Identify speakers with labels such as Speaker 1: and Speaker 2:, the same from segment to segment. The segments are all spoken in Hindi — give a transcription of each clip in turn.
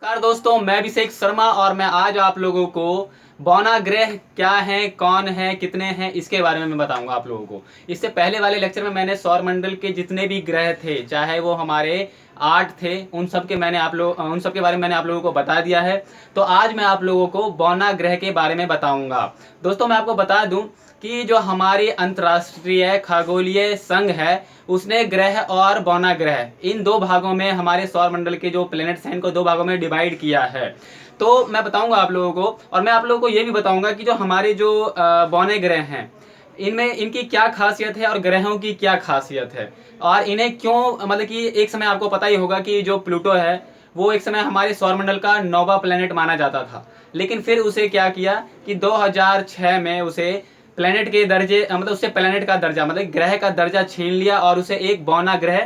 Speaker 1: नमस्कार दोस्तों, मैं अभिषेक शर्मा और मैं आज आप लोगों को बौना ग्रह क्या है, कौन है, कितने हैं, इसके बारे में मैं बताऊंगा आप लोगों को। इससे पहले वाले लेक्चर में मैंने सौर मंडल के जितने भी ग्रह थे, चाहे वो हमारे 8 थे, उन सब के बारे में मैंने आप लोगों को बता दिया है। तो आज मैं आप लोगों को बौना ग्रह के बारे में बताऊंगा। दोस्तों मैं आपको बता दूं कि जो हमारी अंतर्राष्ट्रीय खगोलीय संघ है उसने ग्रह और बौना ग्रह इन दो भागों में हमारे सौर मंडल के जो प्लैनेट्स हैं इनको दो भागों में डिवाइड किया है। तो मैं बताऊंगा आप लोगों को, और मैं आप लोगों को ये भी बताऊंगा कि जो हमारे जो बौने ग्रह हैं इनमें इनकी क्या खासियत है और ग्रहों की क्या खासियत है और इन्हें क्यों, मतलब कि एक समय आपको पता ही होगा कि जो प्लूटो है वो एक समय हमारे सौरमंडल का 9वां प्लैनेट माना जाता था, लेकिन फिर उसे क्या किया कि 2006 में उसे प्लैनेट के दर्जे, मतलब उससे प्लैनेट का दर्जा, मतलब ग्रह का दर्जा छीन लिया और उसे एक बौना ग्रह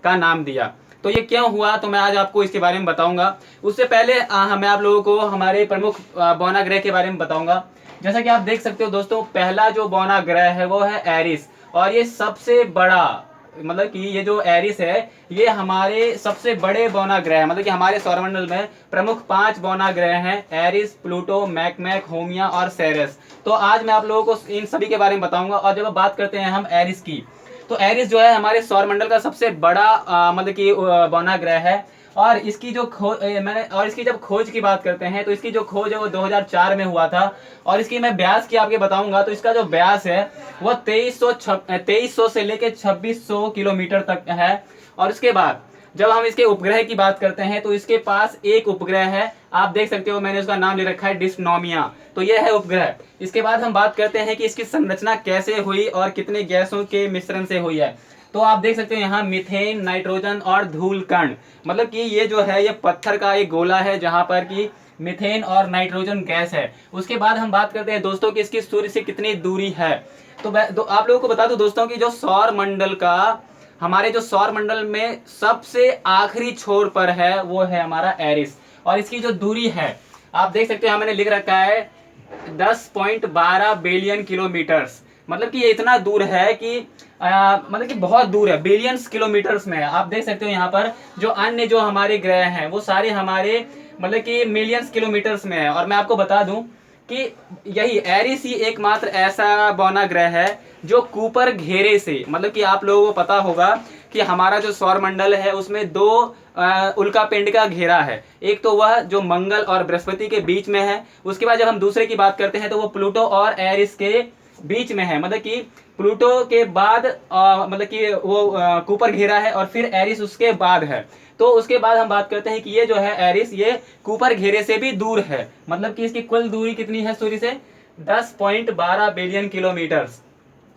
Speaker 1: का नाम दिया। तो ये क्यों हुआ तो मैं आज आपको इसके बारे में बताऊंगा। उससे पहले मैं आप लोगों को हमारे प्रमुख बौना ग्रह के बारे में बताऊंगा। जैसा कि आप देख सकते हो दोस्तों, पहला जो बौना ग्रह है वो है एरिस, और ये सबसे बड़ा, मतलब कि ये जो एरिस है ये हमारे सबसे बड़े बौना ग्रह है। मतलब कि हमारे सौरमंडल में प्रमुख 5 बौना ग्रह हैं: एरिस, प्लूटो, मैकमैक, होमिया और सेरेस। तो आज मैं आप लोगों को इन सभी के बारे में बताऊंगा। और जब बात करते हैं हम एरिस की, तो एरिस जो है हमारे सौरमंडल का सबसे बड़ा मतलब कि बौना ग्रह है। और इसकी जो इसकी जब खोज की बात करते हैं तो इसकी जो खोज है वो 2004 में हुआ था। और इसकी मैं व्यास की आपके बताऊंगा तो इसका जो व्यास है वो 2300 से लेके 2600 किलोमीटर तक है। और उसके बाद जब हम इसके उपग्रह की बात करते हैं तो इसके पास एक उपग्रह है, आप देख सकते हो मैंने उसका नाम ले रखा है डिस्नोमिया। तो ये है उपग्रह। इसके बाद हम बात करते हैं कि इसकी संरचना कैसे हुई और कितने गैसों के मिश्रण से हुई है। तो आप देख सकते हो यहाँ मीथेन, नाइट्रोजन और धूल कण, मतलब कि ये जो है ये पत्थर का एक गोला है जहां पर कि मीथेन और नाइट्रोजन गैस है। उसके बाद हम बात करते हैं दोस्तों कि इसकी सूर्य से कितनी दूरी है। तो आप लोगों को बता दूं दोस्तों कि जो सौर मंडल का, हमारे जो सौर मंडल में सबसे आखिरी छोर पर है वो है हमारा एरिस। और इसकी जो दूरी है आप देख सकते हो, मैंने लिख रखा है 10.12 बिलियन किलोमीटर्स। मतलब कि ये इतना दूर है कि मतलब कि बहुत दूर है, बिलियंस किलोमीटर्स में है। आप देख सकते हो यहाँ पर जो अन्य जो हमारे ग्रह हैं वो सारे हमारे मतलब कि मिलियंस किलोमीटर्स में है। और मैं आपको बता दूं कि यही एरिस ही एकमात्र ऐसा बौना ग्रह है जो कूपर घेरे से, मतलब कि आप लोगों को पता होगा कि हमारा जो सौर मंडल है उसमें 2 उल्का पिंड का घेरा है। एक तो वह जो मंगल और बृहस्पति के बीच में है, उसके बाद जब हम दूसरे की बात करते हैं तो वो प्लूटो और एरिस के बीच में है। मतलब कि प्लूटो के बाद मतलब कि वो कूपर घेरा है और फिर एरिस उसके बाद है। तो उसके बाद हम बात करते हैं कि ये जो है एरिस ये कूपर घेरे से भी दूर है। मतलब कि इसकी कुल दूरी कितनी है सूर्य से? 10.12 बिलियन किलोमीटर।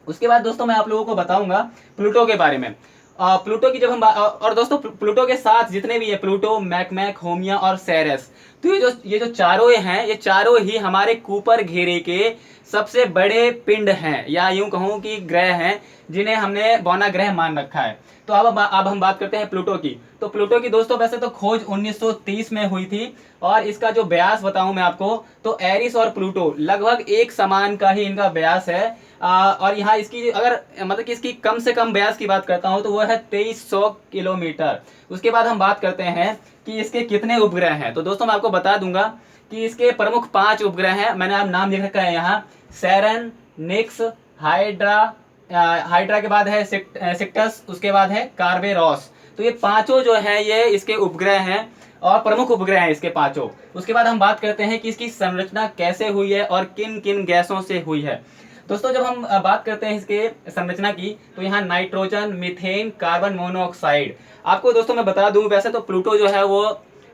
Speaker 1: उसके बाद दोस्तों मैं आप लोगों को बताऊंगा प्लूटो के बारे में। प्लूटो की जब हम और दोस्तों प्लूटो के साथ जितने भी है प्लूटो, मैकमैक, होमिया और सेरेस, तो ये जो चारों हैं ये चारों ही हमारे कूपर घेरे के सबसे बड़े पिंड हैं, या यूं कहूं कि ग्रह हैं जिन्हें हमने बौना ग्रह मान रखा है। तो अब हम बात करते हैं प्लूटो की। तो प्लूटो की दोस्तों वैसे तो खोज 1930 में हुई थी। और इसका जो व्यास बताऊं मैं आपको तो एरिस और प्लूटो लगभग एक समान का ही इनका व्यास है। और यहाँ इसकी अगर मतलब कि इसकी कम से कम व्यास की बात करता हूँ तो वह है 2300 किलोमीटर। उसके बाद हम बात करते हैं कि इसके कितने उपग्रह हैं। तो दोस्तों मैं आपको बता दूंगा कि इसके प्रमुख 5 उपग्रह हैं। मैंने आप नाम लिख रखा है यहाँ: सैरन, निक्स, हाइड्रा, हाइड्रा के बाद है सिक्टस, उसके बाद है कार्बेरॉस। तो ये पांचों जो है ये इसके उपग्रह हैं और प्रमुख उपग्रह हैं इसके पांचों। उसके बाद हम बात करते हैं कि इसकी संरचना कैसे हुई है और किन किन गैसों से हुई है। दोस्तों जब हम बात करते हैं इसके संरचना की तो यहाँ नाइट्रोजन, मीथेन, कार्बन मोनोऑक्साइड। आपको दोस्तों मैं बता दूं वैसे तो प्लूटो जो है वो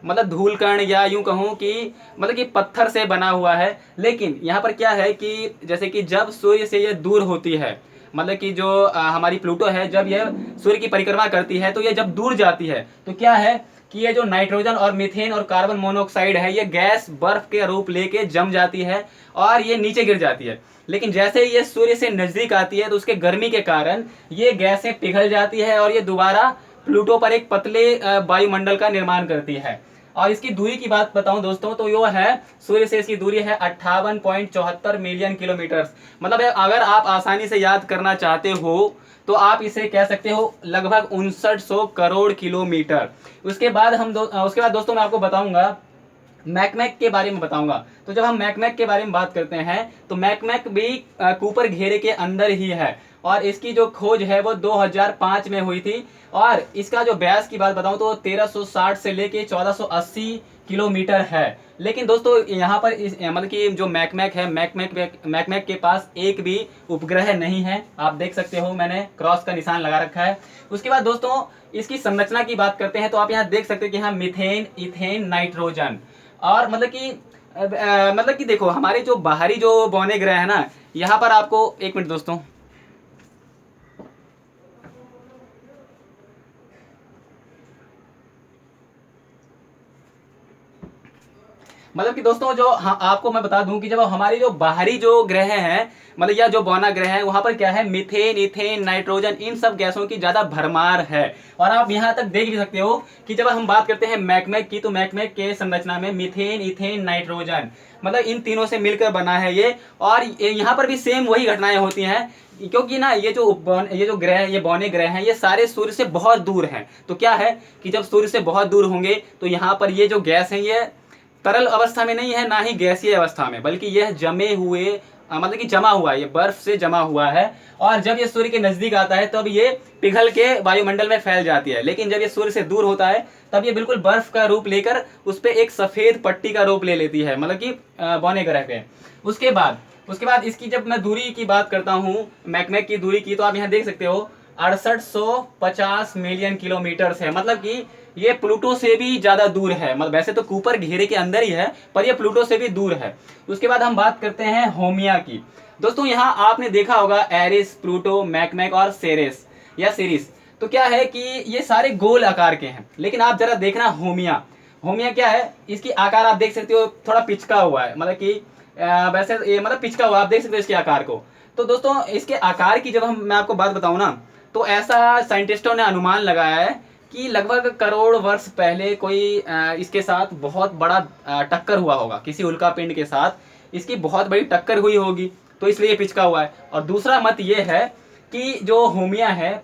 Speaker 1: मतलब धूल कण, या यूं कहूं कि मतलब कि पत्थर से बना हुआ है। लेकिन यहाँ पर क्या है कि जैसे कि जब सूर्य से ये दूर होती है, मतलब कि जो हमारी प्लूटो है जब ये सूर्य की परिक्रमा करती है तो ये जब दूर जाती है तो क्या है कि ये जो नाइट्रोजन और मीथेन और कार्बन मोनोऑक्साइड है ये गैस बर्फ के रूप लेके जम जाती है और ये नीचे गिर जाती है। लेकिन जैसे ही ये सूर्य से नजदीक आती है तो उसके गर्मी के कारण ये गैसें पिघल जाती है और ये दोबारा प्लूटो पर एक पतले वायुमंडल का निर्माण करती है। और इसकी दूरी की बात बताऊं दोस्तों तो यो है सूर्य से इसकी दूरी है 58.74 मिलियन किलोमीटर। मतलब अगर आप आसानी से याद करना चाहते हो तो आप इसे कह सकते हो लगभग 5900 करोड़ किलोमीटर। उसके बाद दोस्तों मैं आपको बताऊंगा मैकमैक के बारे में बताऊंगा। तो जब हम मैकमैक के बारे में बात करते हैं तो मैकमैक भी कूपर घेरे के अंदर ही है, और इसकी जो खोज है वो 2005 में हुई थी। और इसका जो व्यास की बात बताऊं तो 1360 से लेके 1480 किलोमीटर है। लेकिन दोस्तों यहाँ पर इस मतलब कि जो मैकमैक है, मैकमैक के पास एक भी उपग्रह नहीं है। आप देख सकते हो मैंने क्रॉस का निशान लगा रखा है। उसके बाद दोस्तों इसकी संरचना की बात करते हैं तो आप यहाँ देख सकते हो कि यहाँ मीथेन, इथेन, नाइट्रोजन, और मतलब कि देखो हमारे जो बाहरी जो बौने ग्रह है ना, यहाँ पर आपको एक मिनट दोस्तों, मतलब कि दोस्तों जो हाँ आपको मैं बता दूं कि जब हमारी जो बाहरी जो ग्रह हैं, मतलब या जो बौना ग्रह है, वहां पर क्या है, मीथेन, इथेन, नाइट्रोजन, इन सब गैसों की ज्यादा भरमार है। और आप यहां तक देख भी सकते हो कि जब हम बात करते हैं मैकमैक की, तो मैकमैक के संरचना में मीथेन, इथेन, नाइट्रोजन, मतलब इन तीनों से मिलकर बना है ये। और यहाँ पर भी सेम वही घटनाएं होती हैं, क्योंकि ना ये जो ग्रह, ये बौने ग्रह हैं, ये सारे सूर्य से बहुत दूर हैं। तो क्या है कि जब सूर्य से बहुत दूर होंगे तो यहाँ पर ये जो गैस है ये तरल अवस्था में नहीं है, ना ही गैसीय अवस्था में, बल्कि यह जमे हुए मतलब कि जमा हुआ है, ये बर्फ से जमा हुआ है। और जब ये सूर्य के नजदीक आता है तब ये पिघल के वायुमंडल में फैल जाती है। लेकिन जब ये सूर्य से दूर होता है तब ये बिल्कुल बर्फ का रूप लेकर उस पर एक सफेद पट्टी का रूप ले लेती है, मतलब कि बौने ग्रह पे। उसके बाद इसकी जब मैं दूरी की बात करता हूँ, मैकमैक की दूरी की, तो आप यहाँ देख सकते हो 6850 मिलियन किलोमीटर है। मतलब कि ये प्लूटो से भी ज्यादा दूर है। मतलब वैसे तो कूपर घेरे के अंदर ही है, पर ये प्लूटो से भी दूर है। उसके बाद हम बात करते हैं होमिया की। दोस्तों यहाँ आपने देखा होगा एरिस, प्लूटो, मैकमैक और सेरेस या सीरीस। तो क्या है कि ये सारे गोल आकार के हैं। लेकिन आप जरा देखना होमिया, होमिया क्या है, इसकी आकार आप देख सकते हो थोड़ा पिचका हुआ है, मतलब कि वैसे ये मतलब पिचका हुआ, आप देख सकते हो इसके आकार को। तो दोस्तों इसके आकार की जब मैं आपको बात बताऊं ना, तो ऐसा साइंटिस्टों ने अनुमान लगाया है कि लगभग करोड़ वर्ष पहले कोई इसके साथ बहुत बड़ा टक्कर हुआ होगा, किसी उल्का पिंड के साथ इसकी बहुत बड़ी टक्कर हुई होगी, तो इसलिए ये पिचका हुआ है। और दूसरा मत ये है कि जो होमिया है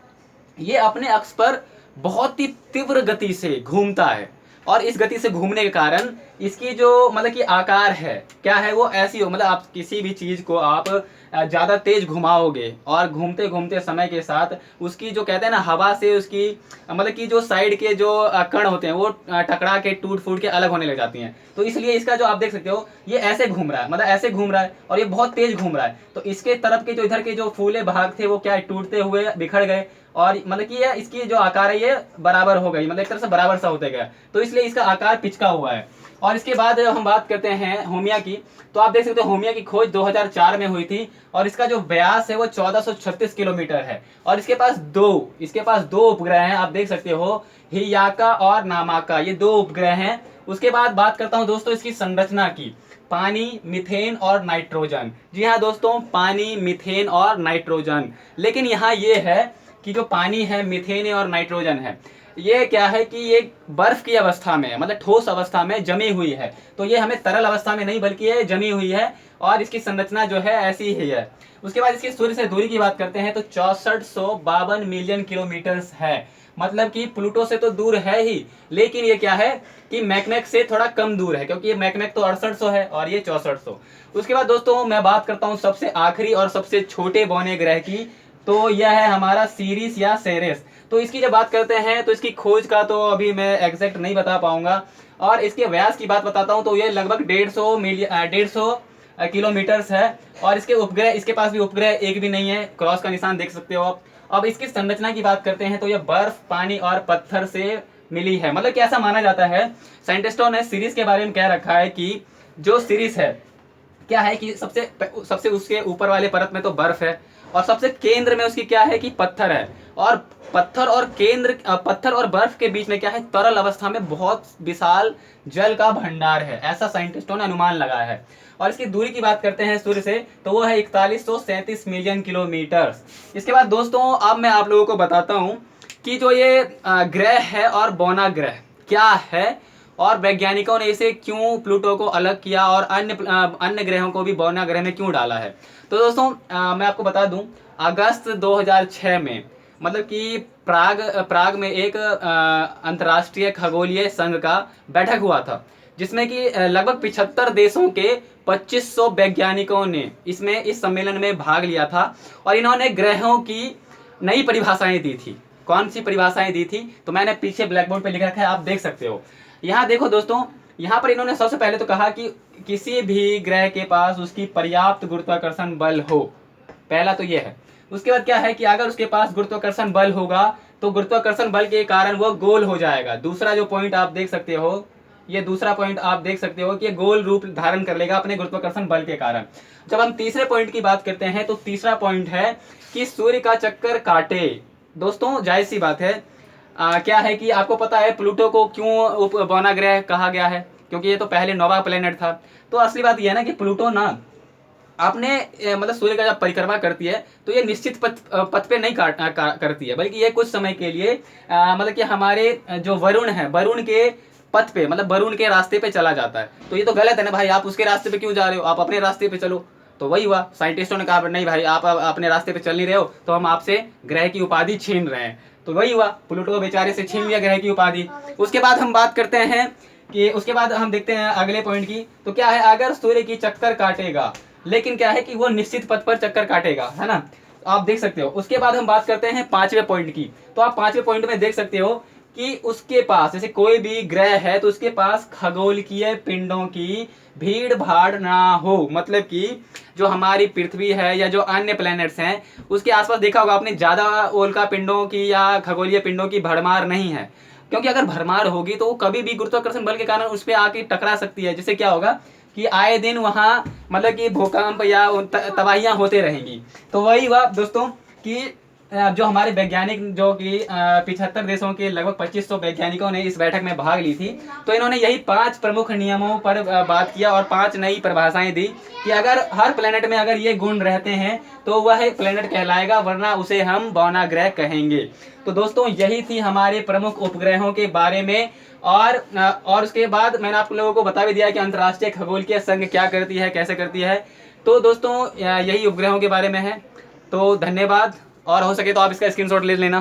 Speaker 1: ये अपने अक्ष पर बहुत ही तीव्र गति से घूमता है, और इस गति से घूमने के कारण इसकी जो मतलब कि आकार है क्या है, वो ऐसी हो, मतलब आप किसी भी चीज को आप ज्यादा तेज घुमाओगे और घूमते घूमते समय के साथ उसकी जो कहते हैं ना हवा से उसकी मतलब कि जो साइड के जो कण होते हैं वो टकरा के टूट फूट के अलग होने लग जाती हैं। तो इसलिए इसका जो आप देख सकते हो ये ऐसे घूम रहा है, मतलब ऐसे घूम रहा है, और ये बहुत तेज घूम रहा है। तो इसके तरफ के जो इधर के जो फूले भाग थे वो क्या टूटते हुए बिखर गए, और मतलब कि ये इसकी जो आकार है ये बराबर हो गई, मतलब एक तरह से बराबर सा होते गया, तो इसलिए इसका आकार पिचका हुआ है। और इसके बाद जब हम बात करते हैं होमिया की, तो आप देख सकते हो होमिया की खोज 2004 में हुई थी, और इसका जो व्यास है वो 1436 किलोमीटर है। और इसके पास दो उपग्रह हैं, आप देख सकते हो, हियाका और नामाका, ये दो उपग्रह हैं। उसके बाद बात करता हूं दोस्तों इसकी संरचना की, पानी, मीथेन और नाइट्रोजन। जी हाँ दोस्तों, पानी, मीथेन और नाइट्रोजन। लेकिन यहाँ ये है कि जो पानी है, मीथेन और नाइट्रोजन है, ये क्या है कि ये बर्फ की अवस्था में, मतलब ठोस अवस्था में जमी हुई है। तो ये हमें तरल अवस्था में नहीं बल्कि ये जमी हुई है, और इसकी संरचना जो है ऐसी ही है। उसके बाद इसकी सूर्य से दूरी की बात करते हैं तो 6452 मिलियन किलोमीटर है। मतलब कि प्लूटो से तो दूर है ही, लेकिन ये क्या है कि मैकमैक से थोड़ा कम दूर है, क्योंकि ये मैकमैक तो 6800 है और ये 6400। उसके बाद दोस्तों मैं बात करता हूँ सबसे आखिरी और सबसे छोटे बौने ग्रह की, तो यह है हमारा सीरीस या सेरेस। तो इसकी जब बात करते हैं तो इसकी खोज का तो अभी मैं एग्जैक्ट नहीं बता पाऊंगा। और इसके व्यास की बात बताता हूं तो ये लगभग 150 किलोमीटर है। और इसके उपग्रह, इसके पास भी उपग्रह एक भी नहीं है, क्रॉस का निशान देख सकते हो आप। अब इसकी संरचना की बात करते हैं तो यह बर्फ, पानी और पत्थर से मिली है। मतलब कि ऐसा माना जाता है, साइंटिस्टों ने सीरीज के बारे में कह रखा है कि जो सीरीज है क्या है कि सबसे उसके ऊपर वाले परत में तो बर्फ है, और सबसे केंद्र में उसकी क्या है कि पत्थर है, और पत्थर और बर्फ के बीच में क्या है, तरल अवस्था में बहुत विशाल जल का भंडार है, ऐसा साइंटिस्टों ने अनुमान लगाया है। और इसकी दूरी की बात करते हैं सूर्य से तो वो है 4137 मिलियन किलोमीटर। इसके बाद दोस्तों अब मैं आप लोगों को बताता हूं कि जो ये ग्रह है और बौना ग्रह क्या है, और वैज्ञानिकों ने इसे क्यों प्लूटो को अलग किया और अन्य ग्रहों को भी बौना ग्रह में क्यों डाला है। तो दोस्तों मैं आपको बता दूं, अगस्त 2006 में मतलब कि प्राग में एक अंतर्राष्ट्रीय खगोलीय संघ का बैठक हुआ था, जिसमें कि लगभग 75 देशों के 2500 वैज्ञानिकों ने इसमें इस सम्मेलन में भाग लिया था और इन्होंने ग्रहों की नई परिभाषाएं दी थी। कौन सी परिभाषाएं दी थी? तो मैंने पीछे ब्लैक बोर्ड पे लिख रखा है, आप देख सकते हो। यहाँ देखो दोस्तों, यहाँ पर इन्होंने सबसे पहले तो कहा कि किसी भी ग्रह के पास उसकी पर्याप्त गुरुत्वाकर्षण बल हो, पहला तो ये है। उसके बाद क्या है कि अगर उसके पास गुरुत्वाकर्षण बल होगा तो गुरुत्वाकर्षण बल के कारण वो गोल हो जाएगा। दूसरा जो पॉइंट आप देख सकते हो, ये दूसरा पॉइंट आप देख सकते हो कि ये गोल रूप धारण कर लेगा अपने गुरुत्वाकर्षण बल के कारण। जब हम तीसरे पॉइंट की बात करते हैं तो तीसरा पॉइंट है कि सूर्य का चक्कर काटे। दोस्तों जायज सी बात है, क्या है कि आपको पता है प्लूटो को क्यों उपबौना ग्रह कहा गया है? क्योंकि ये तो पहले नोवा प्लेनेट था। तो असली बात यह है ना कि प्लूटो ना आपने मतलब सूर्य का जब परिक्रमा करती है तो ये निश्चित पथ पे नहीं करती है, बल्कि ये कुछ समय के लिए मतलब कि हमारे जो वरुण है, वरुण के पथ पे, मतलब वरुण के रास्ते पे चला जाता है। तो ये तो गलत है ना भाई, आप उसके रास्ते पे क्यों जा रहे हो? आप अपने रास्ते पे चलो। तो वही हुआ, साइंटिस्टों ने कहा नहीं भाई, आप अपने रास्ते पे चल नहीं रहे हो तो हम आपसे ग्रह की उपाधि छीन रहे हैं। तो वही हुआ, प्लूटो बेचारे से छीन लिया ग्रह की उपाधि। उसके बाद हम बात करते हैं कि उसके बाद हम देखते हैं अगले पॉइंट की। तो क्या है, अगर सूर्य की चक्कर काटेगा, लेकिन क्या है कि वो निश्चित पथ पर चक्कर काटेगा, है ना? तो आप देख सकते हो। उसके बाद हम बात करते हैं पांचवें पॉइंट की। तो आप पांचवें पॉइंट में देख सकते हो कि उसके पास, जैसे कोई भी ग्रह है तो उसके पास खगोलीय पिंडों की भीड़ भाड़ ना हो। मतलब कि जो हमारी पृथ्वी है या जो अन्य प्लैनेट्स हैं उसके आसपास देखा होगा आपने, ज्यादा उल्का पिंडों की या खगोलीय पिंडों की भरमार नहीं है। क्योंकि अगर भरमार होगी तो वो कभी भी गुरुत्वाकर्षण बल के कारण उस पर आके टकरा सकती है, जिससे क्या होगा कि आए दिन वहां मतलब कि भूकंप या तबाहियां होते रहेंगी। तो वही हुआ दोस्तों कि जो हमारे वैज्ञानिक, जो कि 75 देशों के लगभग 2500 वैज्ञानिकों ने इस बैठक में भाग ली थी, तो इन्होंने यही 5 प्रमुख नियमों पर बात किया और 5 नई परिभाषाएं दी कि अगर हर प्लेनेट में अगर ये गुण रहते हैं तो वह प्लेनेट कहलाएगा, वरना उसे हम बौना ग्रह कहेंगे। तो दोस्तों यही थी हमारे प्रमुख उपग्रहों के बारे में। और उसके बाद मैंने आप लोगों को बता भी दिया कि अंतर्राष्ट्रीय खगोलीय संघ क्या करती है, कैसे करती है। तो दोस्तों यही उपग्रहों के बारे में है। तो धन्यवाद, और हो सके तो आप इसका स्क्रीनशॉट ले लेना।